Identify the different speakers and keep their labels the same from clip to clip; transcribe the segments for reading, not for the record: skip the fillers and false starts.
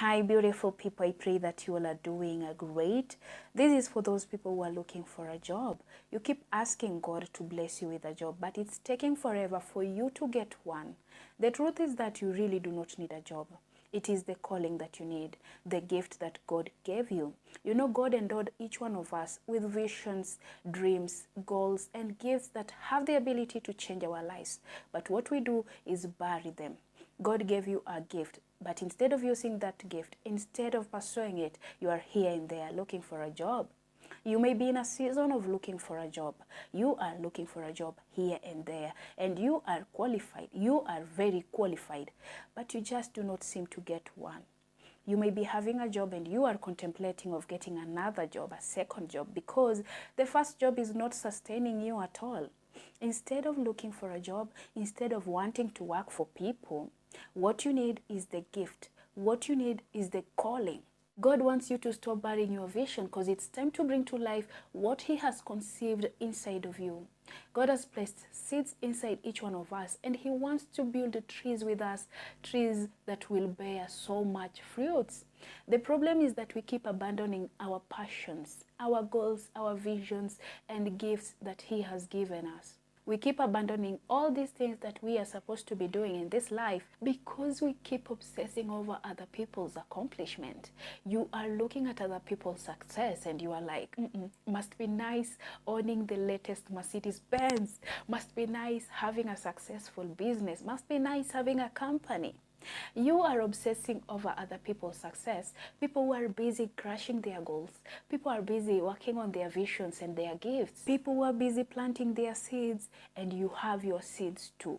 Speaker 1: Hi, beautiful people. I pray that you all are doing great. This is for those people who are looking for a job. You keep asking God to bless you with a job, but it's taking forever for you to get one. The truth is that you really do not need a job. It is the calling that you need, the gift that God gave you. You know, God endowed each one of us with visions, dreams, goals, and gifts that have the ability to change our lives. But what we do is bury them. God gave you a gift, but instead of using that gift, instead of pursuing it, you are here and there looking for a job. You may be in a season of looking for a job. You are looking for a job here and there, and you are qualified. You are very qualified, but you just do not seem to get one. You may be having a job and you are contemplating of getting another job, a second job, because the first job is not sustaining you at all. Instead of looking for a job, instead of wanting to work for people, what you need is the gift. What you need is the calling. God wants you to stop burying your vision because it's time to bring to life what He has conceived inside of you. God has placed seeds inside each one of us, and He wants to build trees with us, trees that will bear so much fruits. The problem is that we keep abandoning our passions, our goals, our visions, and gifts that He has given us. We keep abandoning all these things that we are supposed to be doing in this life because we keep obsessing over other people's accomplishment. You are looking at other people's success and you are like, must be nice owning the latest Mercedes Benz, must be nice having a successful business, must be nice having a company. You are obsessing over other people's success. People who are busy crushing their goals. People are busy working on their visions and their gifts. People who are busy planting their seeds, and you have your seeds too.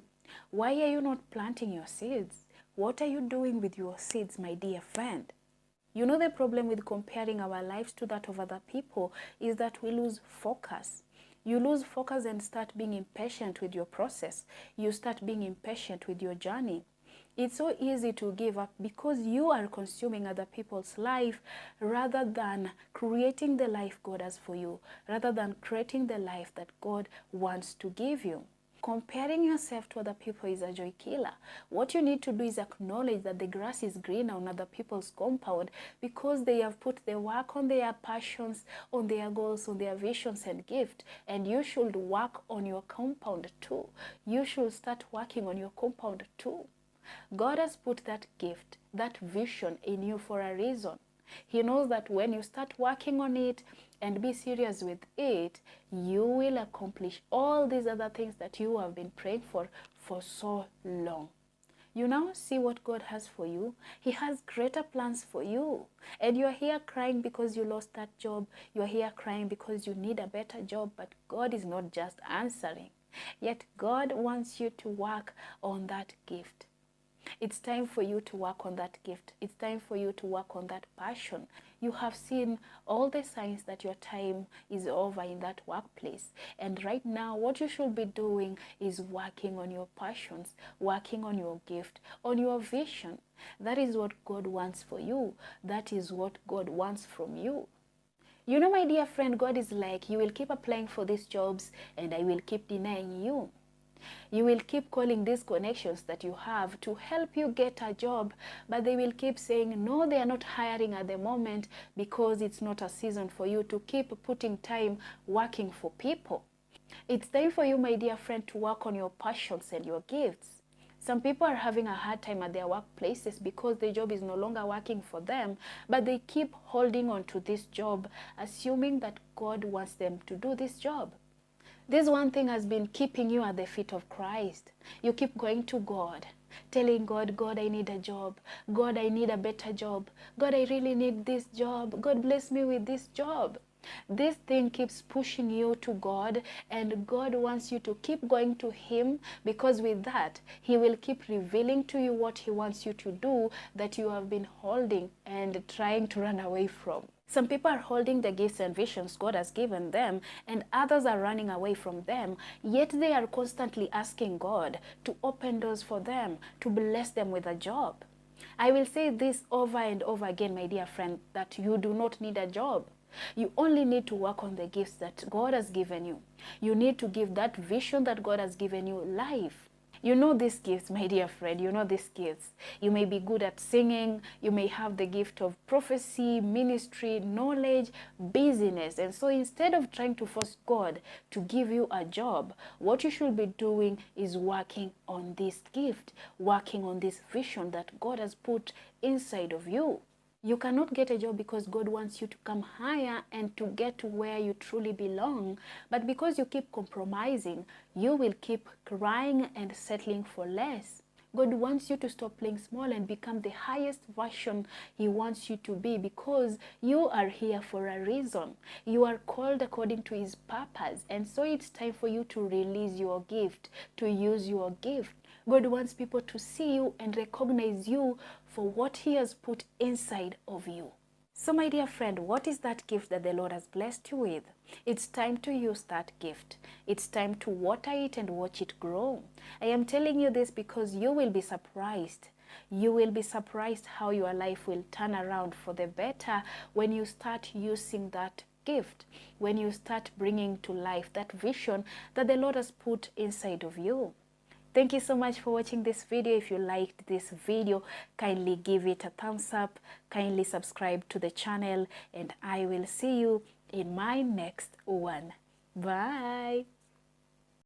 Speaker 1: Why are you not planting your seeds? What are you doing with your seeds, my dear friend? You know, the problem with comparing our lives to that of other people is that we lose focus. You lose focus and start being impatient with your process. You start being impatient with your journey. It's so easy to give up because you are consuming other people's life rather than creating the life God has for you, rather than creating the life that God wants to give you. Comparing yourself to other people is a joy killer. What you need to do is acknowledge that the grass is greener on other people's compound because they have put the work on their passions, on their goals, on their visions and gifts. And you should work on your compound too. You should start working on your compound too. God has put that gift, that vision in you for a reason. He knows that when you start working on it and be serious with it, you will accomplish all these other things that you have been praying for so long. You now see what God has for you. He has greater plans for you. And you're here crying because you lost that job. You're here crying because you need a better job. But God is not just answering. Yet God wants you to work on that gift. It's time for you to work on that gift. It's time for you to work on that passion. You have seen all the signs that your time is over in that workplace. And right now, what you should be doing is working on your passions, working on your gift, on your vision. That is what God wants for you. That is what God wants from you. You know, my dear friend, God is like, you will keep applying for these jobs and I will keep denying you. You will keep calling these connections that you have to help you get a job, but they will keep saying, no, they are not hiring at the moment because it's not a season for you to keep putting time working for people. It's time for you, my dear friend, to work on your passions and your gifts. Some people are having a hard time at their workplaces because the job is no longer working for them, but they keep holding on to this job, assuming that God wants them to do this job. This one thing has been keeping you at the feet of Christ. You keep going to God, telling God, God, I need a job. God, I need a better job. God, I really need this job. God, bless me with this job. This thing keeps pushing you to God, and God wants you to keep going to Him because with that, He will keep revealing to you what He wants you to do that you have been holding and trying to run away from. Some people are holding the gifts and visions God has given them, and others are running away from them, yet they are constantly asking God to open doors for them, to bless them with a job. I will say this over and over again, my dear friend, that you do not need a job. You only need to work on the gifts that God has given you. You need to give that vision that God has given you life. You know these gifts, my dear friend, you know these gifts. You may be good at singing, you may have the gift of prophecy, ministry, knowledge, business. And so instead of trying to force God to give you a job, what you should be doing is working on this gift, working on this vision that God has put inside of you. You cannot get a job because God wants you to come higher and to get to where you truly belong. But because you keep compromising, you will keep crying and settling for less. God wants you to stop playing small and become the highest version He wants you to be, because you are here for a reason. You are called according to His purpose. And so it's time for you to release your gift, to use your gift. God wants people to see you and recognize you for what He has put inside of you. So my dear friend, what is that gift that the Lord has blessed you with? It's time to use that gift. It's time to water it and watch it grow. I am telling you this because you will be surprised. You will be surprised how your life will turn around for the better when you start using that gift, when you start bringing to life that vision that the Lord has put inside of you. Thank you so much for watching this video. If you liked this video, kindly give it a thumbs up, kindly subscribe to the channel, and I will see you in my next one. Bye.